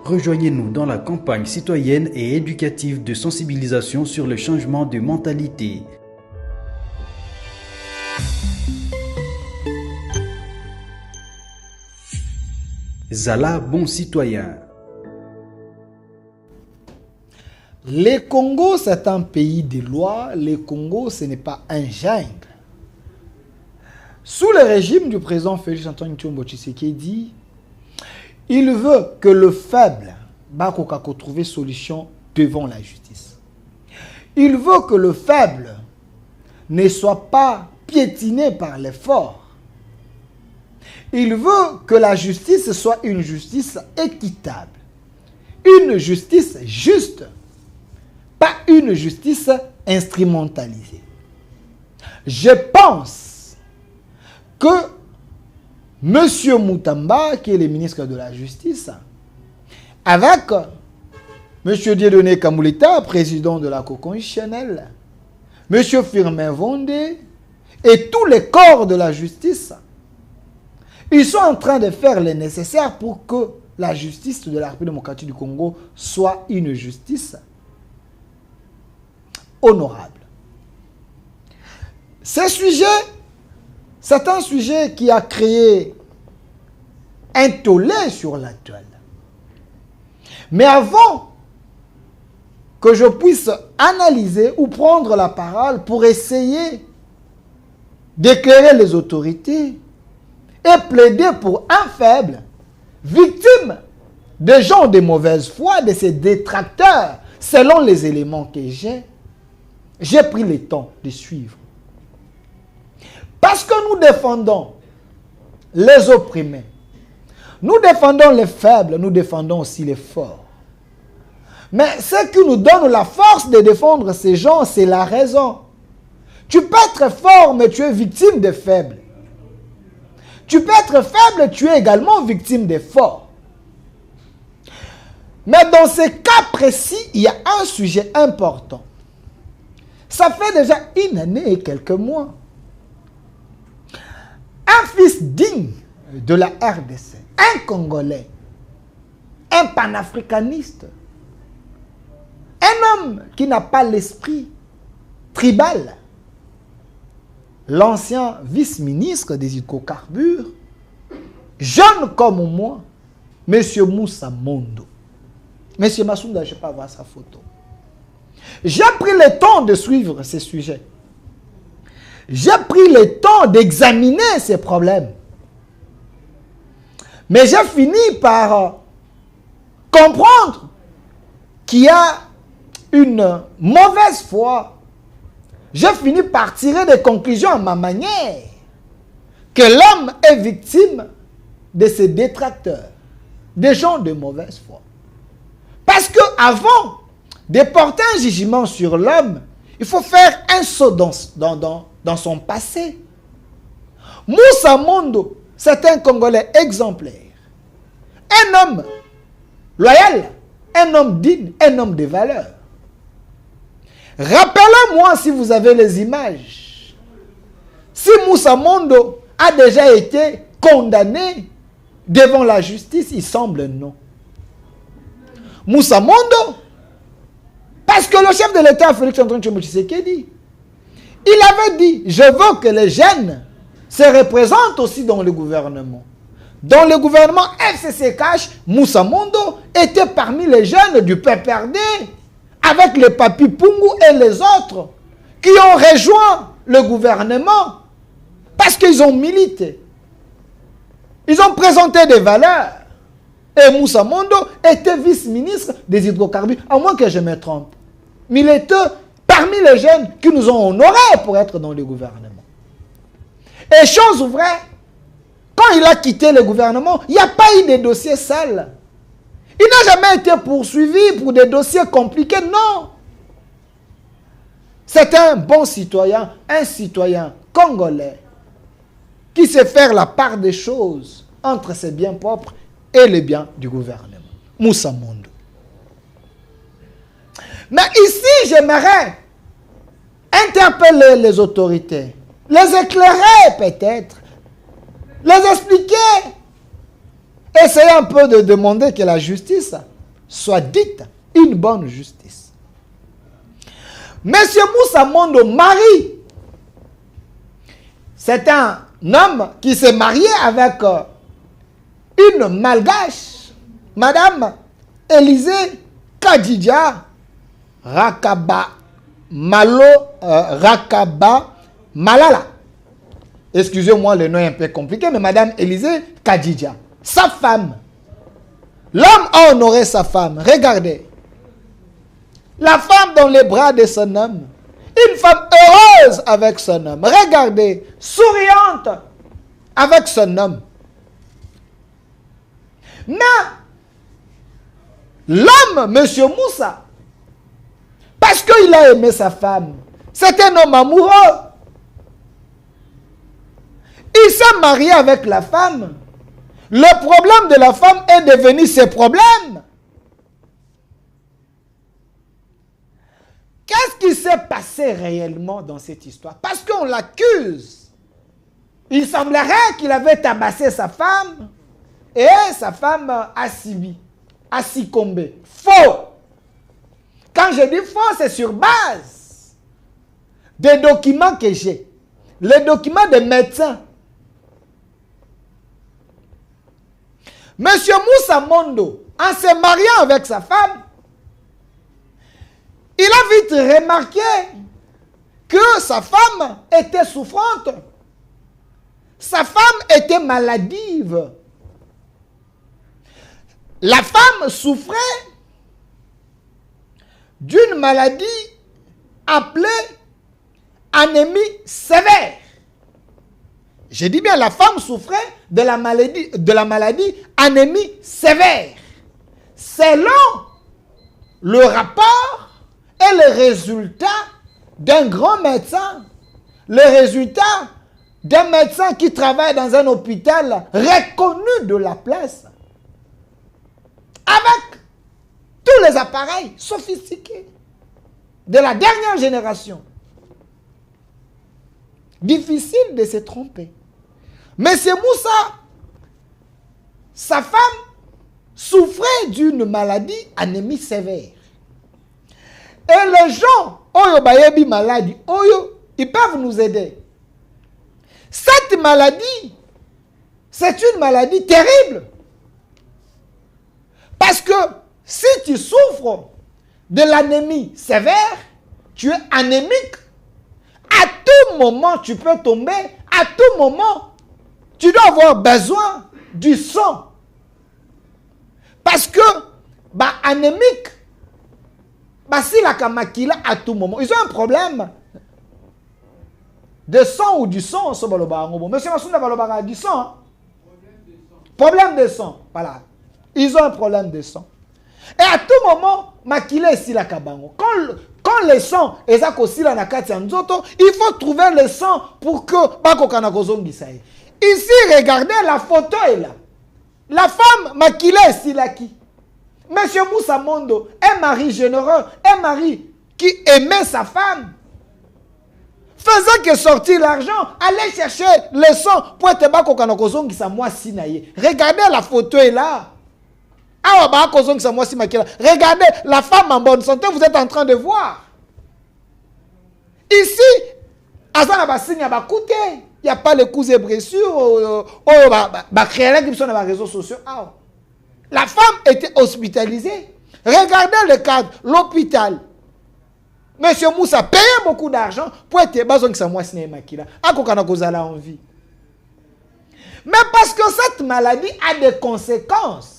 Rejoignez-nous dans la campagne citoyenne et éducative de sensibilisation sur le changement de mentalité. Zala bon citoyen. Le Congo, c'est un pays de loi. Le Congo, ce n'est pas un jungle. Sous le régime du président Félix Antoine Tshombo Tshisekedi, il veut que le faible trouve solution devant la justice. Il veut que le faible ne soit pas piétiné par les forts. Il veut que la justice soit une justice équitable, une justice juste, pas une justice instrumentalisée. Je pense que M. Moutamba, qui est le ministre de la Justice, avec M. Dieudonné Kamboulita, président de la Cour constitutionnelle, M. Firmin Vondé et tous les corps de la justice, ils sont en train de faire le nécessaire pour que la justice de la République démocratique du Congo soit une justice honorable. Ce sujet, c'est un sujet qui a créé un tollé sur la toile. Mais avant que je puisse analyser ou prendre la parole pour essayer d'éclairer les autorités et plaider pour un faible, victime de gens de mauvaise foi, de ces détracteurs, selon les éléments que j'ai pris le temps de suivre. Parce que nous défendons les opprimés, nous défendons les faibles, nous défendons aussi les forts. Mais ce qui nous donne la force de défendre ces gens, c'est la raison. Tu peux être fort, mais tu es victime des faibles. Tu peux être faible, tu es également victime des forts. Mais dans ces cas précis, il y a un sujet important. Ça fait déjà une année et quelques mois. Un fils digne de la RDC, un Congolais, un panafricaniste, un homme qui n'a pas l'esprit tribal, l'ancien vice-ministre des hydrocarbures, jeune comme moi, M. Moussa Mondo. M. Massounda, je ne peux pas voir sa photo. J'ai pris le temps de suivre ces sujets. J'ai pris le temps d'examiner ces problèmes. Mais j'ai fini par comprendre qu'il y a une mauvaise foi. J'ai fini par tirer des conclusions à ma manière que l'homme est victime de ses détracteurs, des gens de mauvaise foi. Parce que avant de porter un jugement sur l'homme, il faut faire un saut dans son passé. Moussa Mondo, c'est un Congolais exemplaire. Un homme loyal, un homme digne, un homme de valeur. Rappelez-moi si vous avez les images. Si Moussa Mondo a déjà été condamné devant la justice, il semble non. Moussa Mondo, parce que le chef de l'État, Félix Antoine Tshombo Tshisekedi, il avait dit, je veux que les jeunes se représentent aussi dans le gouvernement. Dans le gouvernement FCCH, Moussa Mondo était parmi les jeunes du PPRD, avec les Papi Pungu et les autres, qui ont rejoint le gouvernement, parce qu'ils ont milité. Ils ont présenté des valeurs. Et Moussa Mondo était vice-ministre des hydrocarbures, à moins que je me trompe. Mais il était parmi les jeunes qui nous ont honorés pour être dans le gouvernement. Et chose vraie, quand il a quitté le gouvernement, il n'y a pas eu de dossiers sales. Il n'a jamais été poursuivi pour des dossiers compliqués, non. C'est un bon citoyen, un citoyen congolais qui sait faire la part des choses entre ses biens propres et les biens du gouvernement. Moussa Mondo. Mais ici, j'aimerais interpeller les autorités, les éclairer peut-être, les expliquer, essayer un peu de demander que la justice soit dite une bonne justice. Monsieur Moussa Mondo marie. C'est un homme qui s'est marié avec une malgache, Madame Élisée Kadidja Rakaba Malala. Excusez-moi, le nom est un peu compliqué, mais Madame Élisée Kadidja, sa femme. L'homme a honoré sa femme. Regardez. La femme dans les bras de son homme. Une femme heureuse avec son homme. Regardez. Souriante avec son homme. Mais l'homme, Monsieur Moussa, parce qu'il a aimé sa femme, c'est un homme amoureux. Il s'est marié avec la femme. Le problème de la femme est devenu ses problèmes. Qu'est-ce qui s'est passé réellement dans cette histoire? Parce qu'on l'accuse. Il semblerait qu'il avait tabassé sa femme et sa femme a subi, a succombé. Faux. Quand je dis faux, c'est sur base des documents que j'ai. Les documents des médecins. Monsieur Moussa Mondo, en se mariant avec sa femme, il a vite remarqué que sa femme était souffrante. Sa femme était maladive. La femme souffrait d'une maladie appelée anémie sévère. Je dis bien, la femme souffrait de la maladie anémie sévère. Selon le rapport et le résultat d'un grand médecin, le résultat d'un médecin qui travaille dans un hôpital reconnu de la place, avec tous les appareils sophistiqués de la dernière génération. Difficile de se tromper. Monsieur Moussa, sa femme souffrait d'une maladie anémie sévère. Et les gens, oyo bayebi maladie, oyo, ils peuvent nous aider. Cette maladie, c'est une maladie terrible. Parce que si tu souffres de l'anémie sévère, tu es anémique. À tout moment, tu peux tomber. À tout moment, tu dois avoir besoin du sang. Parce que, anémique, si la kamakila à tout moment, ils ont un problème de sang ou du sang. Monsieur Massouna Balobara, du sang. Hein? Problème de sang. Voilà. Ils ont un problème de sang. Et à tout moment, makila ici la kabango. Quand le sang est aussi la nakati nzoto, il faut trouver le sang pour que bako kanakozongi saï. Ici, regardez, la photo est là. La femme makila ici la qui. Monsieur Moussa Mondo, un mari généreux, un mari qui aimait sa femme, faisant que sortir l'argent, aller chercher le sang pour être bako kanakozongi sa moi sinaye. Regardez, la photo est là. Regardez, la femme en bonne santé, vous êtes en train de voir. Ici, il n'y a pas les coups et blessures, qui sont dans les réseaux sociaux. La femme était hospitalisée. Regardez le cadre, l'hôpital. Monsieur Moussa payait beaucoup d'argent pour être en vie. Mais parce que cette maladie a des conséquences.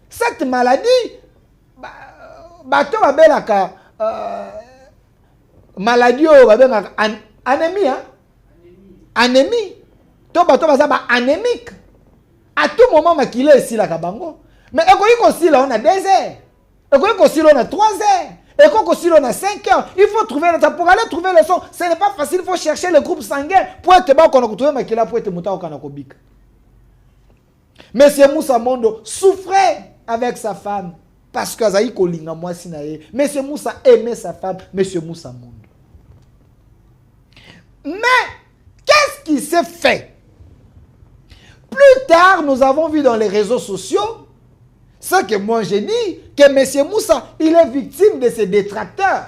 Cette maladie, maladie anémie, hein? Anémie. Anémique. À tout moment, il est ici la kabango. Mais il là on a 2 heures. Il là on a 3 heures. Il là on a 5 heures. Il faut trouver le temps pour aller trouver le son. Ce n'est pas facile. Il faut chercher le groupe sanguin pour être bon qu'on a trouvé makila pour être mouta au kanakobik. Monsieur Moussa Mondo souffrait avec sa femme parce que Zaï Kolinga moi sinaye. Monsieur Moussa aimait sa femme, Monsieur Moussa Mondo. Mais qu'est-ce qui s'est fait? Plus tard, nous avons vu dans les réseaux sociaux Ce que moi j'ai dit, que M. Moussa, il est victime de ses détracteurs.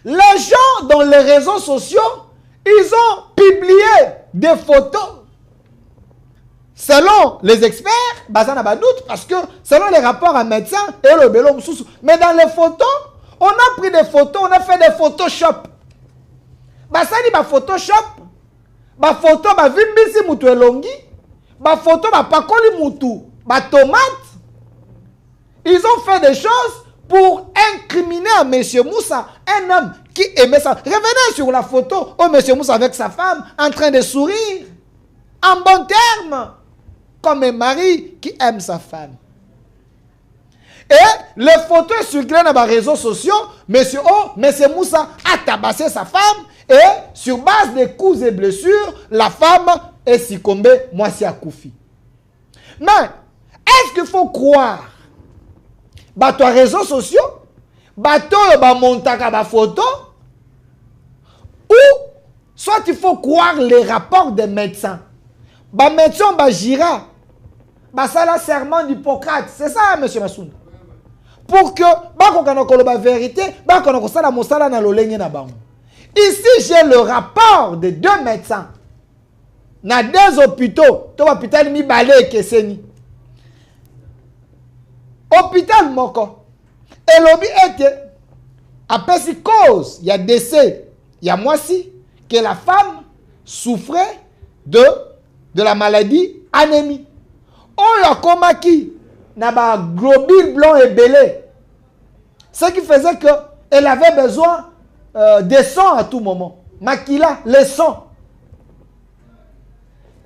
Les gens dans les réseaux sociaux, ils ont publié des photos. Selon les experts, ça n'a pas de doute, parce que selon les rapports à médecins et le belom sous. Mais dans les photos, on a pris des photos, on a fait des Photoshop. Ça dit Photoshop, photo vimbisi mutu elongi, photo pakoli mutu, tomate. Ils ont fait des choses pour incriminer à M. Moussa, un homme qui aimait ça. Revenez sur la photo où M. Moussa avec sa femme en train de sourire, en bon terme, comme un mari qui aime sa femme. Et les photos circulent dans les réseaux sociaux, M. Moussa a tabassé sa femme et sur base de coups et blessures, la femme est succombée, moi c'est à Koufi. Mais, est-ce qu'il faut croire les réseaux sociaux, montaka photo, ou soit il faut croire les rapports des médecins. Médecin gira, ça la serment d'Hippocrate, c'est ça, M. Massoun. Pour que la vérité, ici j'ai le rapport de 2 médecins. Dans 2 hôpitaux, l'hôpital Mibale et Kesseni. Hôpital Moko. Et l'objet était, après cette cause, il y a décès, il y a moisi, que la femme souffrait de la maladie anémie. On y a comaki, n'a pas globule blanc et belé. Ce qui faisait qu'elle avait besoin de sang à tout moment. Makila, le sang.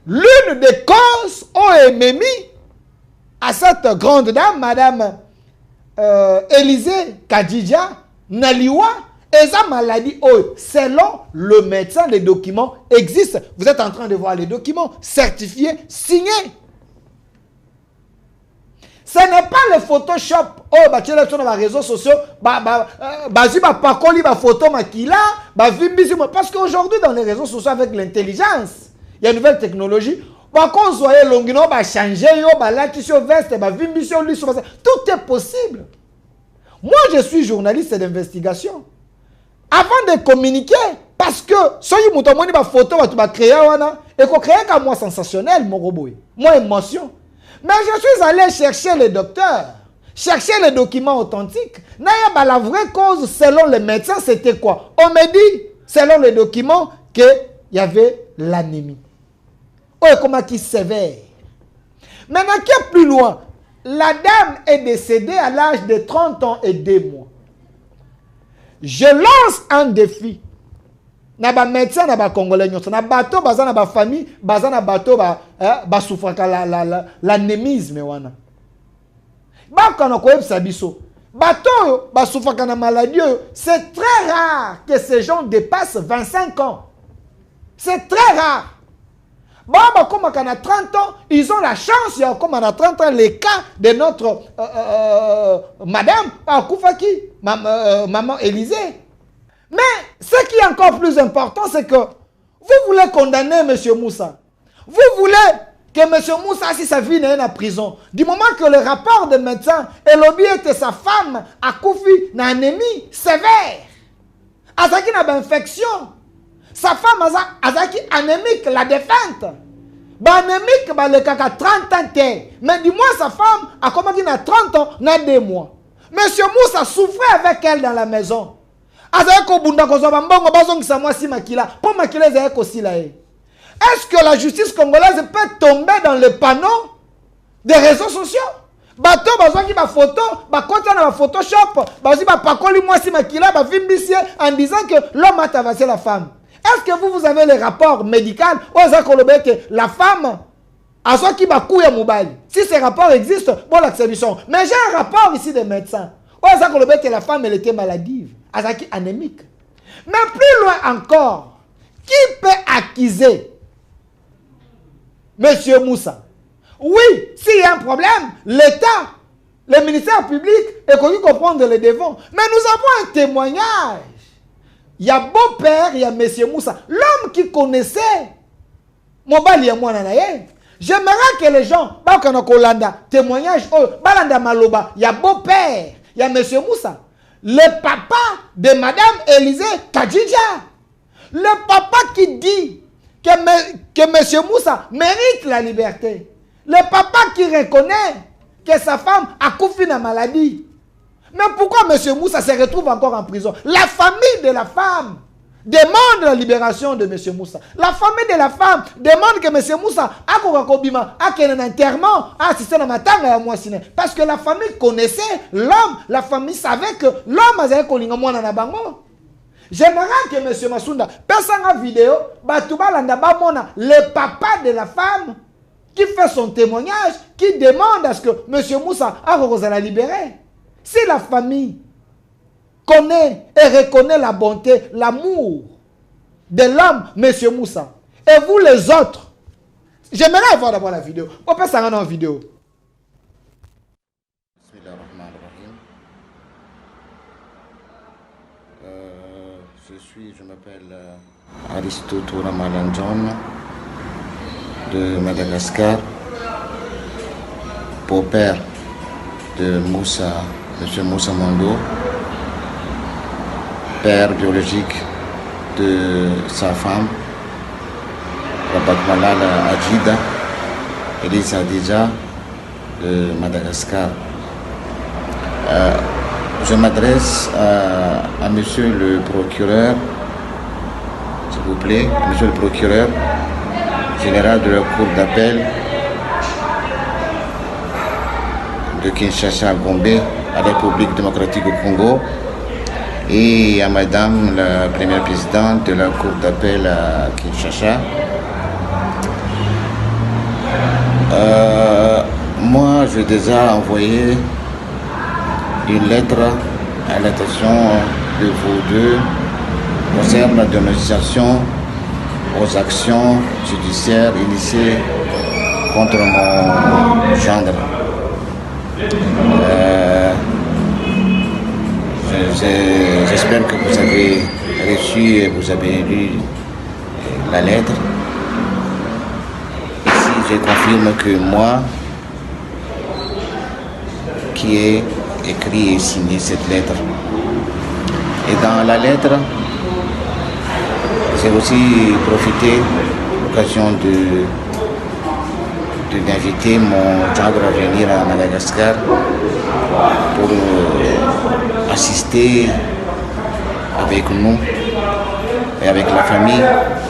L'une des causes ont émis à cette grande dame, Madame Élisée Kadidja Naliwa, et sa maladie, selon le médecin, les documents existent. Vous êtes en train de voir les documents certifiés, signés. Ce n'est pas le Photoshop. Tu es sur les réseaux sociaux. Parce qu'aujourd'hui, dans les réseaux sociaux, avec l'intelligence, il y a une nouvelle technologie. Tout est possible. Moi, je suis journaliste d'investigation. Avant de communiquer, parce que si vous avez une photo, vous avez créé un moi sensationnel, moi émotion. Mais je suis allé chercher les docteurs, chercher les documents authentiques. La vraie cause, selon les médecins, c'était quoi? On me dit, selon les documents, qu'il y avait l'anémie. Comment qui sévère. Maintenant, qui est plus loin? La dame est décédée à l'âge de 30 ans et 2 mois. Je lance un défi. Na ba médecin na ba congolais nyonso na bateau baza na ba famille baza na bateau ba souffraka l'anémisme wana. Ba kana ko yebisa biso. Bateau ba souffraka na maladie, c'est très rare que ces gens dépassent 25 ans. C'est très rare. Comme on a 30 ans, ils ont la chance, comme on a 30 ans, les cas de notre madame Koufaki, maman Élisée. Mais ce qui est encore plus important, c'est que vous voulez condamner M. Moussa. Vous voulez que M. Moussa, si sa vie n'est en prison, du moment que le rapport de médecin et lobby était sa femme a Koufi, une anémie sévère, Azaki n'a pas infection. Sa femme azaki anémique, la défunte. Anémique, le kaka 30 ans. Mais du moins, sa femme a commencé à 30 ans, n'a 2 mois. Monsieur Moussa souffrait avec elle dans la maison. Est-ce que la justice congolaise peut tomber dans le panneau des réseaux sociaux? Bateau, qui ma photo, ma Photoshop, en disant que l'homme a tabassé la femme. Est-ce que vous avez les rapports médicaux ou que la femme a ce qui va couiller mobile? Si ces rapports existent, bon l'acceptation. Mais j'ai un rapport ici des médecins. Ou que la femme elle était maladive, anémique. Mais plus loin encore, qui peut accuser Monsieur Moussa? Oui, s'il y a un problème, l'État, le ministère public est connu comprendre les devants. Mais nous avons un témoignage. Il y a beau-père, il y a M. Moussa. L'homme qui connaissait Mobali et moi, J'aimerais que les gens, témoignage, balanda maloba, il y a beau-père, il y a M. Moussa, le papa de Madame Élisée Kadjidja, le papa qui dit que M. Moussa mérite la liberté, le papa qui reconnaît que sa femme a couffé la maladie. Mais pourquoi M. Moussa se retrouve encore en prison? La famille de la femme demande la libération de M. Moussa. La famille de la femme demande que M. Moussa ait un enterrement, assisté à matanga à Mouassine. Parce que la famille connaissait l'homme, la famille savait que l'homme avait connu un bango. J'aimerais que M. Massounda, personne en vidéo, le papa de la femme qui fait son témoignage, qui demande à ce que M. Moussa a libéré. Si la famille connaît et reconnaît la bonté, l'amour de l'homme, M. Moussa, et vous les autres, j'aimerais voir d'abord la vidéo. On peut s'en rendre en vidéo. Je m'appelle Aristote Ramalanjon de Madagascar, beau-père de Moussa, M. Moussa Mando, père biologique de sa femme, Rabakmalala Adjida, Elisa Adija de Madagascar. Je m'adresse à monsieur le procureur, s'il vous plaît, monsieur le procureur général de la Cour d'appel de Kinshasa, Gombe, à la République démocratique du Congo, et à madame la première présidente de la Cour d'appel à Kinshasa. Moi, j'ai déjà envoyé une lettre à l'attention de vous deux concernant la dénonciation aux actions judiciaires initiées contre mon gendre. J'espère que vous avez reçu et vous avez lu la lettre. Ici, je confirme que moi, qui ai écrit et signé cette lettre. Et dans la lettre, j'ai aussi profité de l'occasion d'inviter mon gendre à venir à Madagascar pour assister avec nous et avec la famille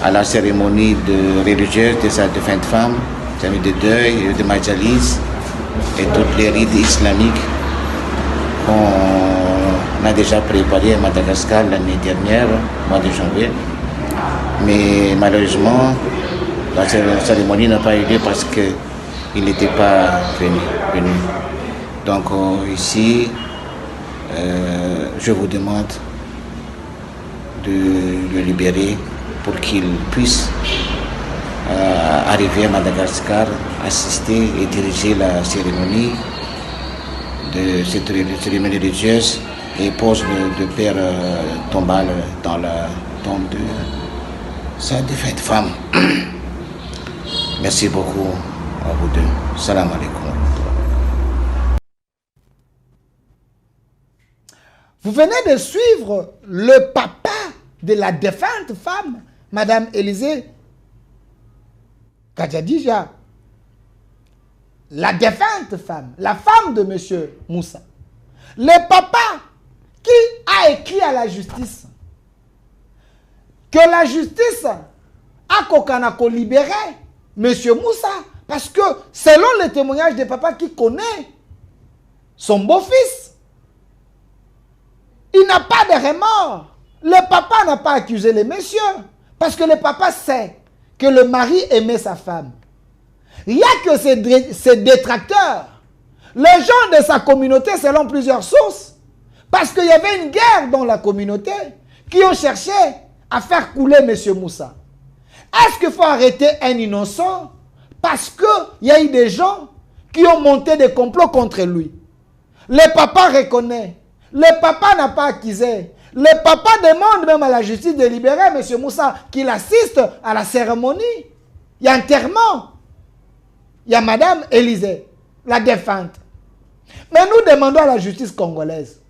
à la cérémonie religieuse de sa défunte femme, cérémonie de deuil et de Majalis et toutes les rites islamiques qu'on a déjà préparé à Madagascar l'année dernière, au mois de janvier. Mais malheureusement, la cérémonie n'a pas eu lieu parce qu'il n'était pas venu. Donc ici, je vous demande de le libérer pour qu'il puisse arriver à Madagascar, assister et diriger la cérémonie de cette cérémonie religieuse et pose de père tombale dans la tombe de sa défunte femme. Merci beaucoup à vous deux. Salam alaikum. Vous venez de suivre le papa de la défunte femme, Madame Élisée Kadjadija. La défunte femme, la femme de M. Moussa. Le papa qui a écrit à la justice que la justice a kokanako libéré M. Moussa parce que selon le témoignage de papa qui connaît son beau-fils, il n'a pas de remords. Le papa n'a pas accusé les messieurs parce que le papa sait que le mari aimait sa femme. Il n'y a que ces détracteurs, les gens de sa communauté selon plusieurs sources, parce qu'il y avait une guerre dans la communauté qui ont cherché à faire couler M. Moussa. Est-ce qu'il faut arrêter un innocent parce qu'il y a eu des gens qui ont monté des complots contre lui? Le papa reconnaît. Le papa n'a pas accusé. Le papa demande même à la justice de libérer M. Moussa qu'il assiste à la cérémonie. Il y a enterrement. il y a Madame Élysée, la défunte. Mais nous demandons à la justice congolaise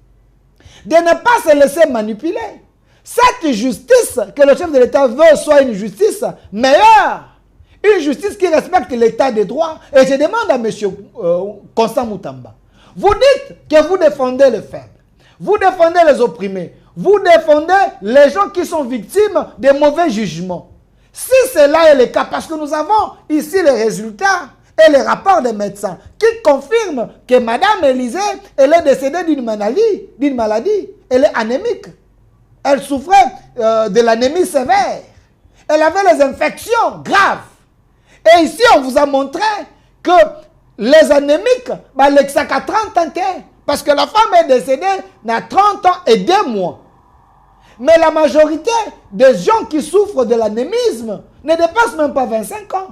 de ne pas se laisser manipuler. Cette justice que le chef de l'État veut soit une justice meilleure. Une justice qui respecte l'état des droits. Et je demande à M. Constant Moutamba, vous dites que vous défendez les faibles, vous défendez les opprimés, vous défendez les gens qui sont victimes de mauvais jugements. Si cela est le cas, parce que nous avons ici les résultats et les rapports des médecins qui confirment que Madame Élysée, elle est décédée d'une maladie, elle est anémique. Elle souffrait de l'anémie sévère. Elle avait les infections graves. Et ici, on vous a montré que les anémiques, l'exact 30 ans, parce que la femme est décédée à 30 ans et 2 mois. Mais la majorité des gens qui souffrent de l'anémisme ne dépassent même pas 25 ans.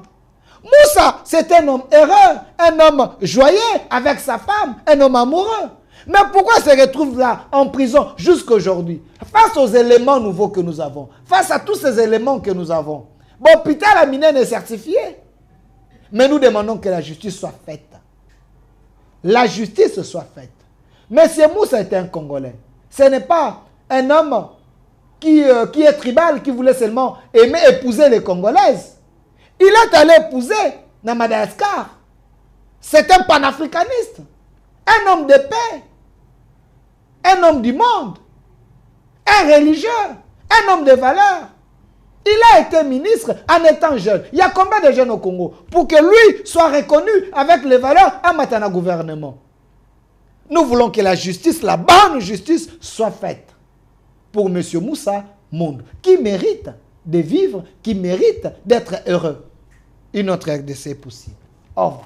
Moussa, c'est un homme heureux, un homme joyeux avec sa femme, un homme amoureux. Mais pourquoi se retrouve là en prison jusqu'aujourd'hui? Face aux éléments nouveaux que nous avons, face à tous ces éléments que nous avons, l'hôpital Aminène est certifié. Mais nous demandons que la justice soit faite. La justice soit faite. Monsieur Moussa était un Congolais. Ce n'est pas un homme qui est tribal, qui voulait seulement épouser les Congolaises. Il est allé épouser dans Madagascar. C'est un panafricaniste. Un homme de paix. Un homme du monde. Un religieux. Un homme de valeur. Il a été ministre en étant jeune. Il y a combien de jeunes au Congo pour que lui soit reconnu avec les valeurs en matière de gouvernement? Nous voulons que la justice, la bonne justice, soit faite pour M. Moussa Monde, qui mérite de vivre, qui mérite d'être heureux. Une autre RDC est possible. Au revoir.